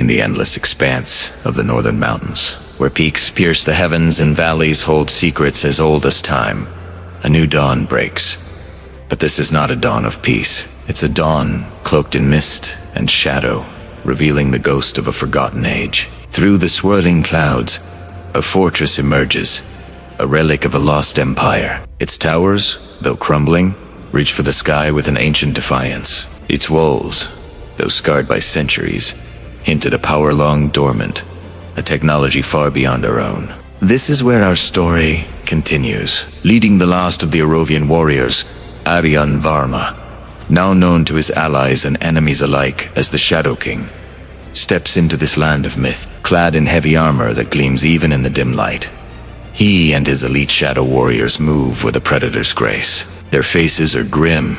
in the endless expanse of the northern mountains, where peaks pierce the heavens and valleys hold secrets as old as time, a new dawn breaks. But this is not a dawn of peace. It's a dawn cloaked in mist and shadow, revealing the ghost of a forgotten age. Through the swirling clouds, a fortress emerges, a relic of a lost empire. Its towers, though crumbling, reach for the sky with an ancient defiance. Its walls, though scarred by centuries, hint at a power long dormant, a technology far beyond our own. This is where our story continues. Leading the last of the Arovian warriors, Aryan Varma, now known to his allies and enemies alike as the Shadow King, steps into this land of myth, clad in heavy armor that gleams even in the dim light. He and his elite shadow warriors move with a predator's grace. Their faces are grim,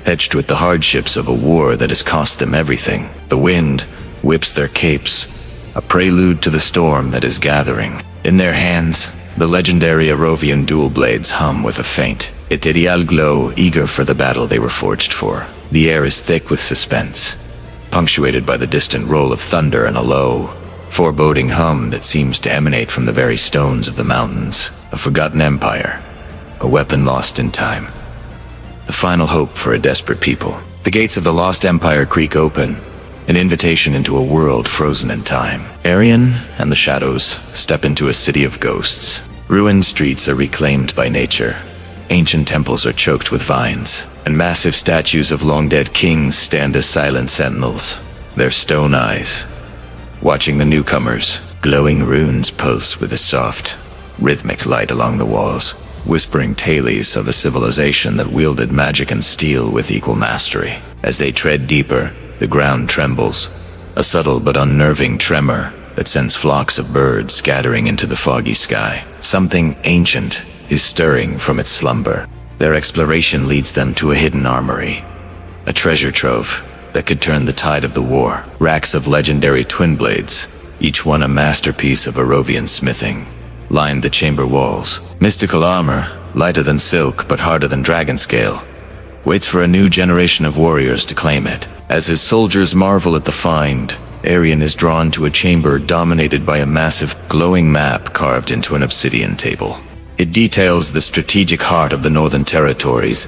etched with the hardships of a war that has cost them everything. The wind whips their capes, a prelude to the storm that is gathering. In their hands, the legendary Arovian dual blades hum with a faint, ethereal glow, eager for the battle they were forged for. The air is thick with suspense, punctuated by the distant roll of thunder and a low, foreboding hum that seems to emanate from the very stones of the mountains. A forgotten empire, a weapon lost in time, the final hope for a desperate people. The gates of the Lost Empire creak open, an invitation into a world frozen in time. Aryan and the shadows step into a city of ghosts. Ruined streets are reclaimed by nature. Ancient temples are choked with vines, and massive statues of long-dead kings stand as silent sentinels, their stone eyes watching the newcomers. Glowing runes pulse with a soft, rhythmic light along the walls, whispering tales of a civilization that wielded magic and steel with equal mastery. As they tread deeper, the ground trembles, a subtle but unnerving tremor that sends flocks of birds scattering into the foggy sky. Something ancient is stirring from its slumber. Their exploration leads them to a hidden armory, a treasure trove that could turn the tide of the war. Racks of legendary twin blades, each one a masterpiece of Arovian smithing, line the chamber walls. Mystical armor, lighter than silk but harder than dragon scale, waits for a new generation of warriors to claim it. As his soldiers marvel at the find, Aryan is drawn to a chamber dominated by a massive, glowing map carved into an obsidian table. It details the strategic heart of the Northern Territories,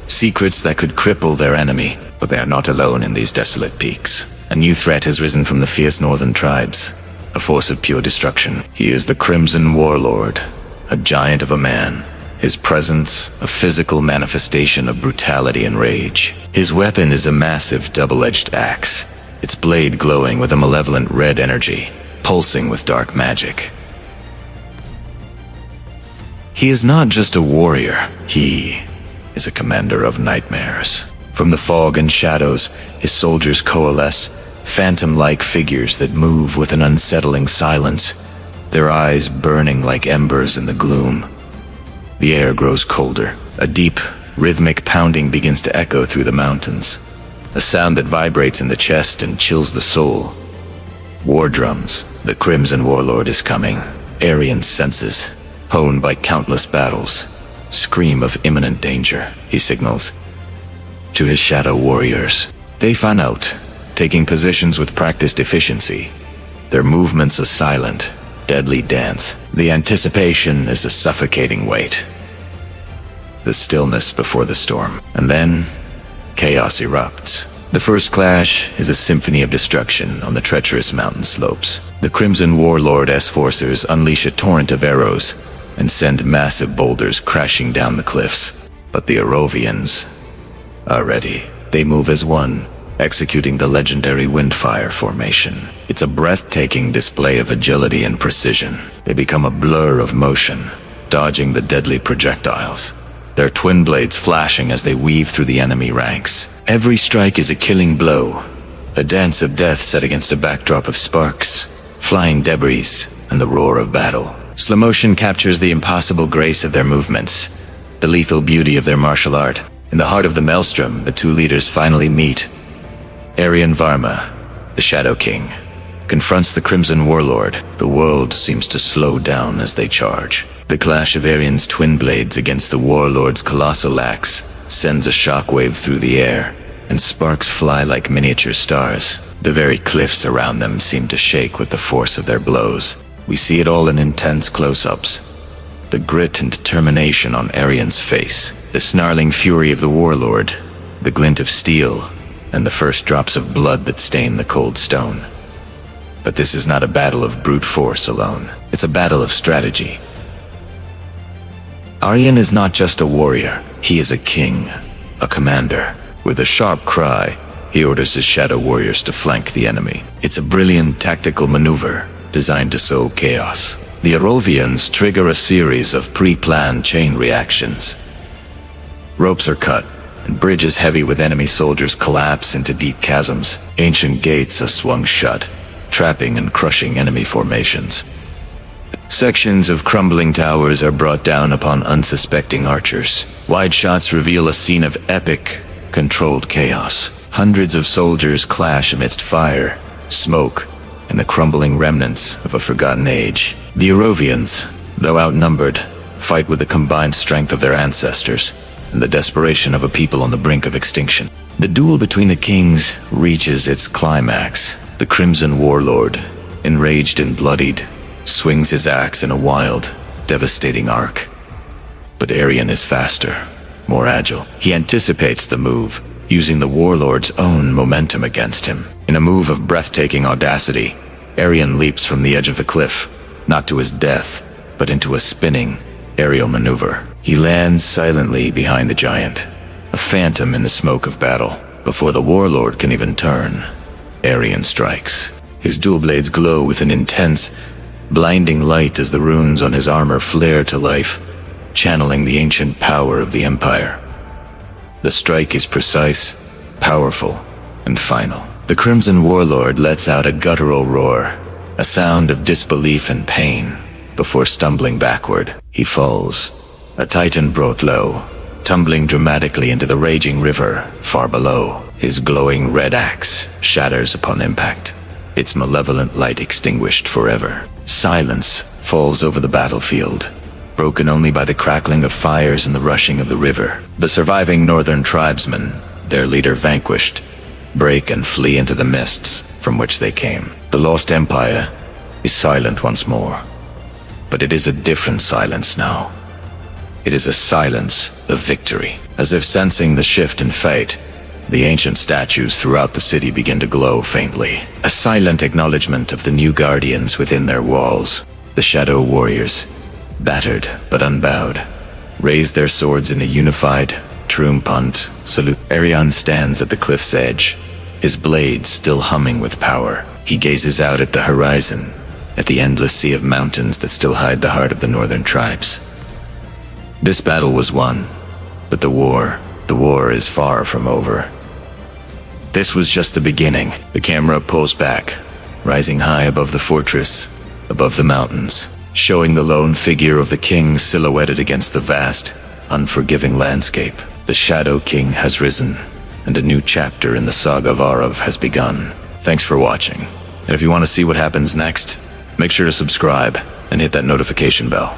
secrets that could cripple their enemy. But they are not alone in these desolate peaks. A new threat has risen from the fierce northern tribes, a force of pure destruction. He is the Crimson Warlord, a giant of a man, his presence a physical manifestation of brutality and rage. His weapon is a massive double-edged axe, its blade glowing with a malevolent red energy, pulsing with dark magic. He is not just a warrior, he is a commander of nightmares. From the fog and shadows, his soldiers coalesce, phantom-like figures that move with an unsettling silence, their eyes burning like embers in the gloom. The air grows colder. A deep, rhythmic pounding begins to echo through the mountains, a sound that vibrates in the chest and chills the soul. War drums. The Crimson Warlord is coming. Aryan's senses, honed by countless battles, scream of imminent danger. He signals to his shadow warriors. They fan out, taking positions with practiced efficiency, their movements a silent, deadly dance. The anticipation is a suffocating weight. The stillness before the storm. And then, chaos erupts. The first clash is a symphony of destruction on the treacherous mountain slopes. The Crimson Warlord's forces unleash a torrent of arrows and send massive boulders crashing down the cliffs. But the Arovians are ready. They move as one, executing the legendary Windfire formation. It's a breathtaking display of agility and precision. They become a blur of motion, dodging the deadly projectiles, their twin blades flashing as they weave through the enemy ranks. Every strike is a killing blow, a dance of death set against a backdrop of sparks, flying debris, and the roar of battle. Slow motion captures the impossible grace of their movements, the lethal beauty of their martial art. In the heart of the maelstrom, the two leaders finally meet. Aryan Varma, the Shadow King, confronts the Crimson Warlord. The world seems to slow down as they charge. The clash of Aryan's twin blades against the Warlord's colossal axe sends a shockwave through the air, and sparks fly like miniature stars. The very cliffs around them seem to shake with the force of their blows. We see it all in intense close-ups. The grit and determination on Arian's face, the snarling fury of the warlord, the glint of steel, and the first drops of blood that stain the cold stone. But this is not a battle of brute force alone. It's a battle of strategy. Aryan is not just a warrior. He is a king, a commander. With a sharp cry, he orders his shadow warriors to flank the enemy. It's a brilliant tactical maneuver designed to sow chaos. The Arovians trigger a series of pre-planned chain reactions. Ropes are cut, and bridges heavy with enemy soldiers collapse into deep chasms. Ancient gates are swung shut, trapping and crushing enemy formations. Sections of crumbling towers are brought down upon unsuspecting archers. Wide shots reveal a scene of epic, controlled chaos. Hundreds of soldiers clash amidst fire, smoke, and the crumbling remnants of a forgotten age. The Arovians, though outnumbered, fight with the combined strength of their ancestors and the desperation of a people on the brink of extinction. The duel between the kings reaches its climax. The Crimson Warlord, enraged and bloodied, swings his axe in a wild, devastating arc. But Arian is faster, more agile. He anticipates the move, using the Warlord's own momentum against him. In a move of breathtaking audacity, Arian leaps from the edge of the cliff, not to his death, but into a spinning, aerial maneuver. He lands silently behind the giant, a phantom in the smoke of battle. Before the Warlord can even turn, Arian strikes. His dual blades glow with an intense, blinding light as the runes on his armor flare to life, channeling the ancient power of the Empire. The strike is precise, powerful, and final. The Crimson Warlord lets out a guttural roar, a sound of disbelief and pain. Before stumbling backward, he falls, a titan brought low, tumbling dramatically into the raging river far below. His glowing red axe shatters upon impact, its malevolent light extinguished forever. Silence falls over the battlefield, broken only by the crackling of fires and the rushing of the river. The surviving northern tribesmen, their leader vanquished, break and flee into the mists from which they came. The Lost Empire is silent once more, but it is a different silence now. It is a silence of victory. As if sensing the shift in fate, the ancient statues throughout the city begin to glow faintly, a silent acknowledgement of the new guardians within their walls. The shadow warriors, battered but unbowed, raise their swords in a unified, triumphant salute. Arian stands at the cliff's edge, his blades still humming with power. He gazes out at the horizon, at the endless sea of mountains that still hide the heart of the northern tribes. This battle was won, but the war is far from over. This was just the beginning. The camera pulls back, rising high above the fortress, above the mountains, showing the lone figure of the king silhouetted against the vast, unforgiving landscape. The Shadow King has risen, and a new chapter in the saga of Arav has begun. Thanks for watching, and if you want to see what happens next, make sure to subscribe and hit that notification bell.